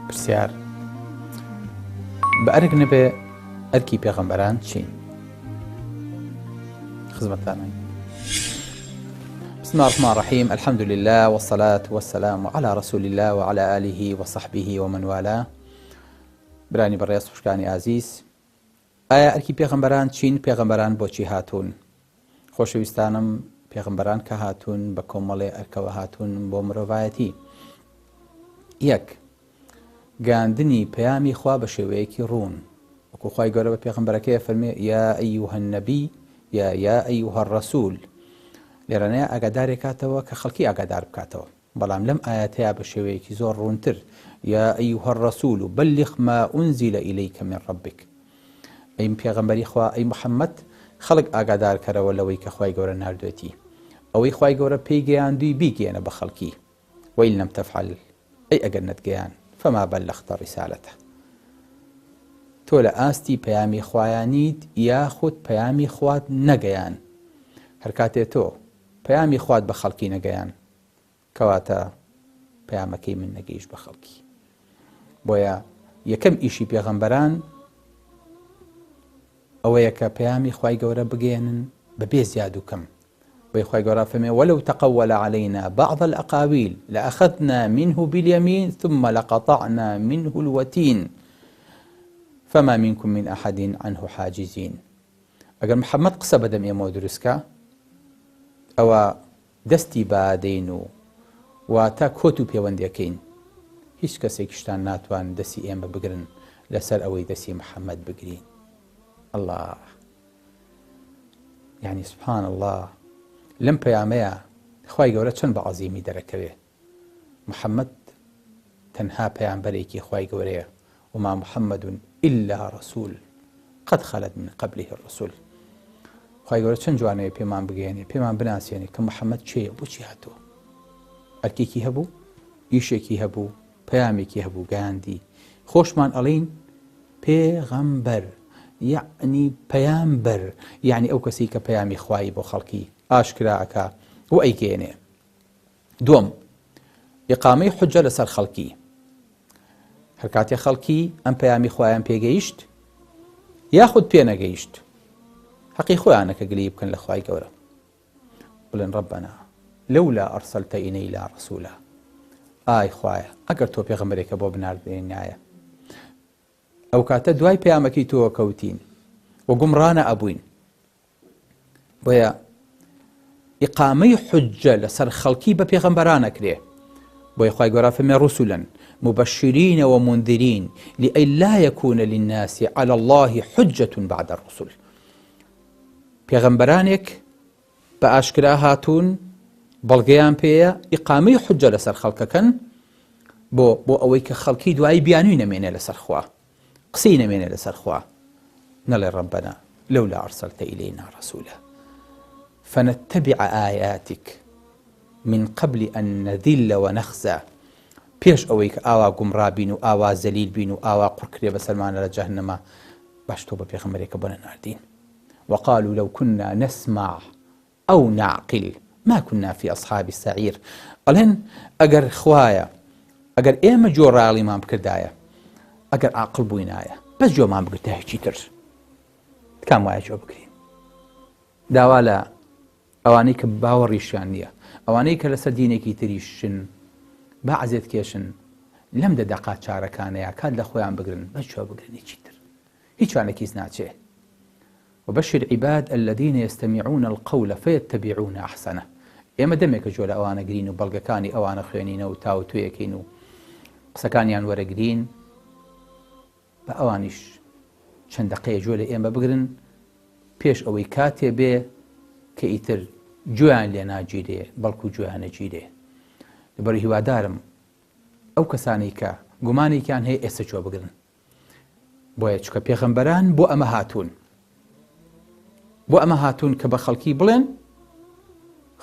پرسیار بە ئەرک نەبێ ئەرکی پێغەمبەران چین؟ خزمەتتانە. بسم الله الرحمن الرحيم، الحمد لله والصلاة والسلام على رسول الله وعلى آله وصحبه ومن والاه. برانی بەڕێز خوشکانی ئازیز، ئایا ئەرکی پێغەمبەران چین؟ پێغەمبەران بۆچی هاتوون؟ خۆشەویستانم، پێغەمبەران کە هاتوون بە کۆمەڵێ ئەرکەوە هاتوون بۆ مرۆڤایەتی. یەک، گاندنی پەیامی خوا بە شێوەیەکی ڕوون، وەکو خوای گەورە بە پێغەمبەرەکەی فەرمێ یا ئەیوهە النەبی یا ئەیوهە الرەسوول. لێرەنەیە ئاگادارێک کاتەوە کە خەڵکی ئاگادار بکاتەوە، بەڵام لەم ئاەتەیە بە شێوەیەکی زۆر ڕوونتر، یا ئەیوهە الرەسوول بەلیغ ما ئونزیلە ئیلەیکە من ڕەبیک. ئەی پێغەمبەری خوا، ئەی محەممەد، خەڵک ئاگادارکەرەوە لەوەی کە خوای گەورە ناردوێتی، ئەوەی خوای گەورە پێی گەیاندووی بیگەێنە بە خەڵکی. وەئین لەم تەفعەل، ئەی ئەگەر نەتگەیان، فەما بەلەغتە ڕیسالەتە. تۆ لە ئاستی پەیامی خوایانیت یاخود پەیامی خوات نەگەیان. هەر کاتێ تۆ پەیامی خوات بە خەڵکی نەگەیان، کەواتە پەیامەکەی من نەگەیشت بە خەڵکی. بۆیە یەکەم ئیشی پێغەمبەران ئەوەیە کە پەیامی خوای گەورە بگەێنن بەبێ زیاد و کەم. بۆی خوای گەورە فەرمێ وەلەو تەقەوەلە عەلەینا بەعض الئەقاویل لەئەخەذنا منه باليمين ثم لقطعنا منه الوتين فما منكم من أحد عنه حاجزين. ئەگەر محەممەد قسە بەدەم ئێمە دروستکە، ئەوە دەستی بادەین و واتە کۆت و پەیوەندیەکەین، هیچ کەسێکیشتان ناتوان دەستی ئێمە بگرن لەسەر ئەوەی دەستی محەممەد بگرین. الله، یعنی سبحان الله، لەم پەیامەیە خوای گەورە چەند بە عەزیمی دەرەکەوێ. محەممەد تەنها پەیامبەرێکی خوای گەورەیە، وما محەممەد إلا رسول قد خلت من قبله الرسل. خوای گەورە چەند جوانەیە پێمان بگەێنێ، پێمان بناسیێنێ کە محەممەد چێیە، بۆچی هاتووە. ئەرکێکی هەبوو، ئیشێکی هەبوو، پەیامێکی هەبوو، گەیاندی. خۆشمان ئەڵێین پێغەمبەر، یعنی پەیامبەر، یعنی ئەو کەسی کە پەیامی خوایی بۆ خەڵکی ئاشکراکە و ئەیگەێنێ. دووەم، ئیقامەی حوجە لەسەر خەڵکی. هەر کاتێ خەڵکی ئەم پەیامی خوایان پێگەیشت یاخود پێ نەگەیشت، حەقی خۆیانە کە گلەیی بکەن لە خوای گەورە، بڵێن ڕەبەنا لەولا ئەرسەلتە ئیلەینا ڕەسوولا. ئای خوایە، ئەگەر تۆ پێغەمبەرێکە بۆ بناردێنایە، ئەو کاتە دوای پەیامەکەی تۆوە کەوتین و گومڕانە ئەبووین. بۆیە ئیقامەی حوجە لەسەر خەڵکی بە پێغەمبەران ئەکرێ. بۆیە خوای گەورە فەرمێ ڕوسولا مبشرين ومنذرين لئلا يكون للناس على الله حجة بعد الرسل. پێغەمبەرانێک بە ئاشکرا هاتوون، بەڵگەیان پێیە ئیقامەی حوجە لەسەر خەڵکەکەن بۆ ئەوەی کە خەڵکی دوایی بیانووی نەمێنێ لەسەر خوا، قسەی نەمێنێ لەسەر خوا، نەڵێ ڕەبەنا لەولا ئەرسەلتە ئیلەینا ڕەسوولا فنتبع آياتك من قبل أن نذل ونخزى. پێش ئەوەی کە ئاوا گومڕا بین و ئاوا زەلیل بین و ئاوا قوڕکرێ بەسەرمانە لە جەهەنەمە، باش تۆ بە پێغەمبەرێکە بۆ نەناردین. وقالوا لو كنا نسمع أو نعقل ما كنا في أصحاب السعير. ئەڵێن ئەگەر خوایە، ئەگەر ئێمە جۆڕاڵیمان بکردایە، ئەگەر عاقڵ بووینایە، بەس جۆمان بگرتە هیچی تر، کام وایە جۆ بکرین. داوا لە ئەوانەی کە باوەڕیشیان نییە، ئەوانەی کە لەسەر دینێکی تریشن، بەعزێت کێشن، لەم دەدەقات چارەکانەیە کات لە خۆیان بگرن، بەس جۆ بگرن هیچی تر، هیچوانێکیز ناچێ. وبشر عباد الذين يستمعون القول فيتبعون أحسنه. ئێمە دەمێکە جۆ لە ئەوانە گرین و بەڵگەکانی ئەوانە خوێنینە و تاو توێەکەین و قسەکانیان وەرەگرین، بە ئەوانیش چەند دەقەیە جۆ لە ئێمە بگرن پێش ئەوەی کاتێ بێ کە ئیتر جویان لێ ناگیرێ، بەڵکو جویان نەگیرێ. لەبەر هیوادارم ئەو کەسانی کە گومانێکیان هەیە ئێستا جۆ بگرن. بۆیە چکە پێغەمبەران بۆ ئەمە هاتوون، بۆ ئەمە هاتوون کە بە خەڵکی بڵێن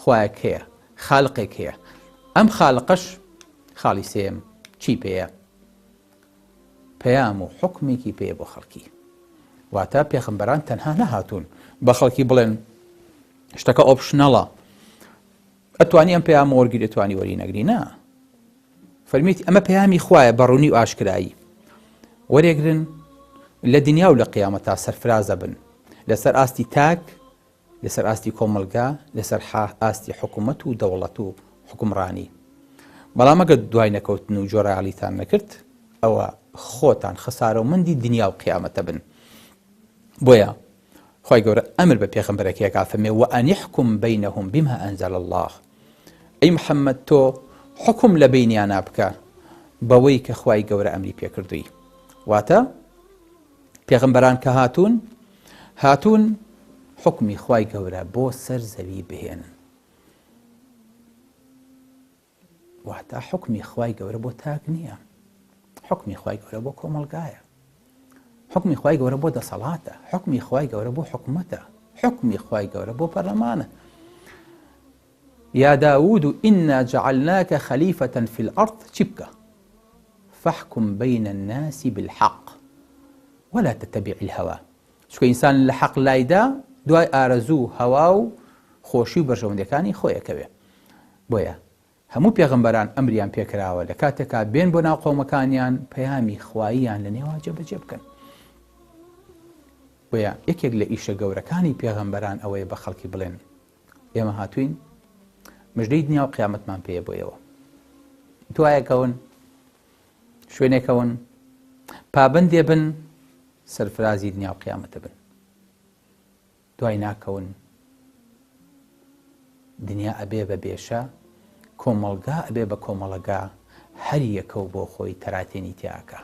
خوایەک هەیە، خالقێک هەیە. ئەم خالقەش خاڵی سێم چی پێیە؟ پەیام و حکمێکی پێیە بۆ خەڵکی. واتە پێغەمبەران تەنها نەهاتوون بە خەڵکی بڵێن شتەکە ئۆپشنەڵە، ئەتوانی ئەم پەیامە وەرگری، ئەتوانی وەری نەگری. نا، فەرمیێتی ئەمە پەیامی خوایە بە ڕوونی و ئاشکرایی وەرێگرن لە دنیا و لە قیامەتا سەرفرازە بن لەسەر ئاستی تاک لەسەر ئاستی کۆمەلگا لەسەر ئاستی حکوومەت و دەوڵەت و حکومڕانی بەڵام ئەگەر دوای نەکەوتن و جۆرەیاڵیتان نەکرد ئەوە خۆتان خەسارە و مندی دنیا و قیامەتە بن بۆیە خی گەورە ئەمر بە پێغەمبەرەکەیەکا فەرمێ وئەن یحکم بەینەهم بما ئەنزەل الله ئەی محەممەد تۆ حکم لە بینیانە بکە بەوەی کە خوای گەورە ئەمری پێکردووی واتە پێغەمبەران کە هاتوون حکمی خوای گەورە بۆ سەر زەوی بهێنن واتە حکمی خوای گەورە بۆ تاک نییە حکمی خوای گەورە بۆ کۆمەلگایە حکمی خوای گەورە بۆ دەسەڵاتە حکمی خوای گەورە بۆ حکومەتە حکمی خوای گەورە بۆ پەرلەمانە يا داود إنا جعلناك خليفة في الأرض چی بکە فاحكم بين الناس بالحق ولا تتبع الهوى چونکە ئینسان لە حەق لایدا دوای ئارەزوو هەوا و خۆشی و بەرژەوەندەکانی خۆیەکەوێ بۆیە هەموو پێغەمبەران ئەمریان پێکراوە لە کاتێکا بێن بۆ ناو قەومەکانیان پەیامی خواییان لە نێوا جێبەجێ بکەن بۆیە یەکێک لە ئیشە گەورەکانی پێغەمبەران ئەوەیە بە خەڵکی بڵێن ئێمە هاتوین مژدەی دنیا و قیامەتمان پێیە بۆیەوە دوایەکەون شوێنێکەون پابندێ بن سەرفرازی دنیا و قیامەتە بن دوای ناکەون دنیا ئەبێ بە بێشە کۆمەڵگا ئەبێ بە کۆمەڵەگا هەر یەکەو بۆ خۆی تەراتێنی تیاکە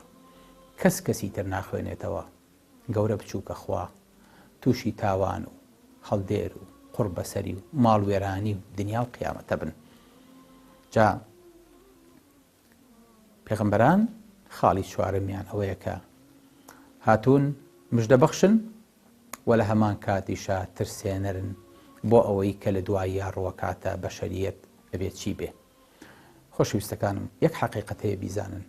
کەسی تر ناخوێنێتەوە گەورە بچووکە خوا تووشی تاوان و هەڵدێر و قوربەسەری و ماڵوێرانی و دنیا و قیامەتە بن جا پێغەمبەران خاڵی چوارەمیان ئەوەیە کە هاتوون مژدە بەخشن و لە هەمان کاتیشە ترسێنەرن بۆ ئەوەی کە لە دوای ڕوەکاتە بەشەریەت ئەبێت چی بێ خۆشەویستەکانم یەک حەقیقەت هەیە بیزانن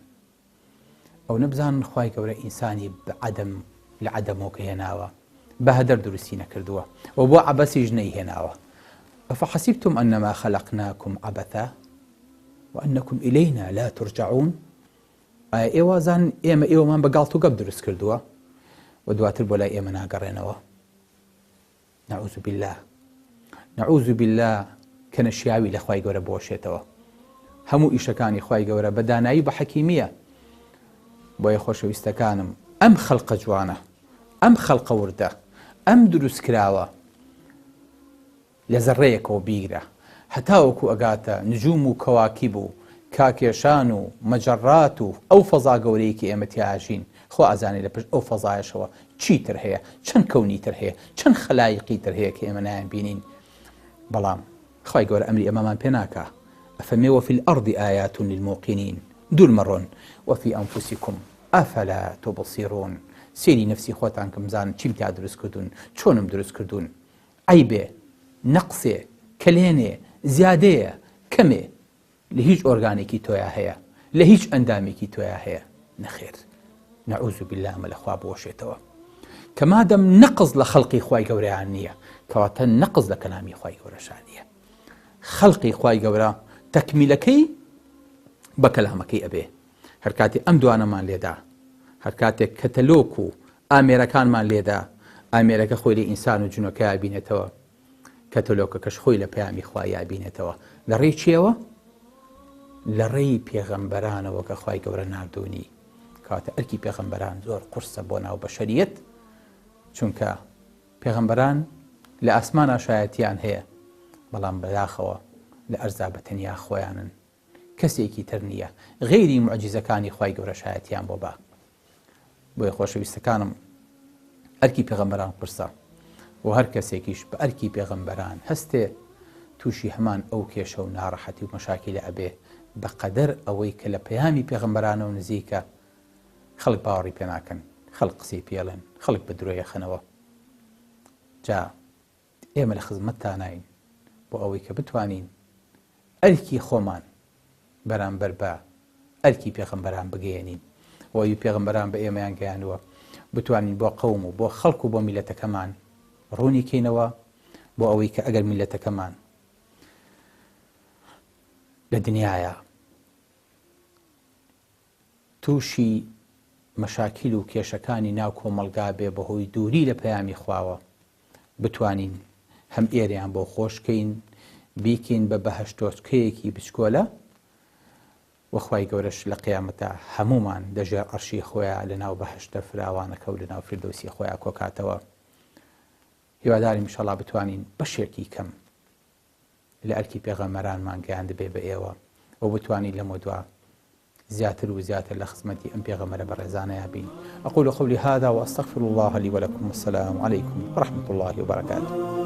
ئەو نەبزانن خوای گەورە ئینسانی لە عەدەمەوە هێناوە بە هەدەر دروستی نەکردووە و بۆ عەبەسیش نەیهێناوە ئەفەحەسیبتم ئەنەما خەلەقناکم عەبەثا وأنكم إلينا لا ترجعون ئێوەزان ئێمە ئێوەمان بە گاڵت و گەپ دروست کردووە و دواتر بۆ لای ئێمە ناگەڕێنەوە نەعوذ بالله کە نەشیاوی لە خوای گەورە بۆشێتەوە هەموو ئیشەکانی خوای گەورە بە دانایی بە حەکیمیە بۆیە خۆشەویستەکانم ئەم خەڵقە جوانە ئەم خەڵقە وردە ئەم دروست کراوە لە زەڕەیەکەوە بیگرە هەتا وەکو ئەگاتە نجوم و کەواکیب و کاکێشان و مەجەڕات و ئەو فەزا گەورەیەکی ئێمە تیاژین خۆ ئازانێ لە پشت ئەو فەزایەشەوە چیتر هەیە چەند کەونی تر هەیە چەند خەلایقی تر هەیە کە ئێمە نایان بینین بەڵام خوای گەورە ئەمری ئەمەمان پێ ناکا ئەفەرمێ وفي الأرض آيات للموقنين دوور مەڕۆن وفي أنفسكم أفلا تبصرون سێری نەفسی خۆتان کە بزانن چیم تا دروست کردوون چۆنم دروست کردوون عیبێ نەقسێ کلێنێ زیادەیە کەمێ لە هیچ ئۆرگانێکی تۆیا هەیە لە هیچ ئەندامێکی تۆیا هەیە نەخێر نەعوذ بالله ئەمە لەخوا بۆشێتەوە کە مادەم نەقز لە خەڵقی خوای گەورەیان نییە کەواتە نەقز لە کەلامی خوای گەورەشان نییە خەڵقی خوای گەورە تەکمیلەکەی بە کەلامەکەی ئەبێ هەر کاتێک ئەم دوانەمان لێدا هەر کاتێک کەتەلۆک و ئامێرەکانمان لێدا ئامێرەکە خۆی لە ئینسان و جنۆکەیە بینێتەوە کەتەلۆکەکەش خۆی لە پەیامی خوایە بینێتەوە لە ڕێی چیەوە؟ لە ڕێی پێغەمبەرانەوە کە خوای گەورە نردوونی کەواتە ئەرکی پێغەمبەران زۆر قورسە بۆ ناو بەشەریەت چونکە پێغەمبەران لە ئاسمانە شایەتیان هەیە بەڵام بەداخەوە لە ئەرزا بەتەنیا خۆیانن کەسێکی تر نییە غەیری موعجیزەکانی خوای گەورە شایەتیان بۆ بە بۆیە خۆشەویستەکانم ئەرکی پێغەمبەران قورسە و هەر کەسێکیش بە ئەرکی پێغەمبەران هەستێ تووشی هەمان ئەو کێشە و ناڕەحەتی و مەشاکیلە ئەبێ بەقەدەر ئەوەی کە لە پەیامی پێغەمبەرانەوە نزیکە خەڵک باوەڕی پێ ناکەن خەڵک قسەی پێڵێن خەڵک بە درۆیە خەنەوە جا ئێمە لە خزمەتتا ناین بۆ ئەوەی کە بتوانین ئەرکی خۆمان بەرامبەر بە ئەرکی پێغەمبەران بگەێنین وەی پێغەمبەران بە ئێمەیان گەیانوە بتوانین بۆ قەوم و بۆ خەڵک و بۆ میلەتەکەمان ڕوونی کەینەوە بۆ ئەوەی کە ئەگەر میلەتەکەمان لە دنیاە تووشی مەشاکیل و کێشەکانی ناو کۆمەڵگا بێ بەهۆی دووری لە پەیامی خواوە، بتوانین هەم ئێرەیان بۆ خۆشکەین، بیکەین بە بەهەشتۆچکەیەکی بچکۆلە، وەخوای گەورەش لە قیامەتە هەمومان دەژێر عەرشی خۆیان لە ناو بەهەشتە فراوانەکە و لە ناو فیردەوسی خۆیان کۆکاتەوە. هیواداریم ئینشەڵڵا بتوانین بەشێکی کەم لە ئەرکی پێغەمبەرانمان گەیاند بێ بە ئێوە و بتوانین لەمە دووە زیاتر و زیاتر لە خزمەتی ئەم پێغەمبەرە بەڕێزانەیە بین. أقول قولي هذا وأستغفر الله لي ولكم، والسلام عليكم ورحمة الله وبركاته.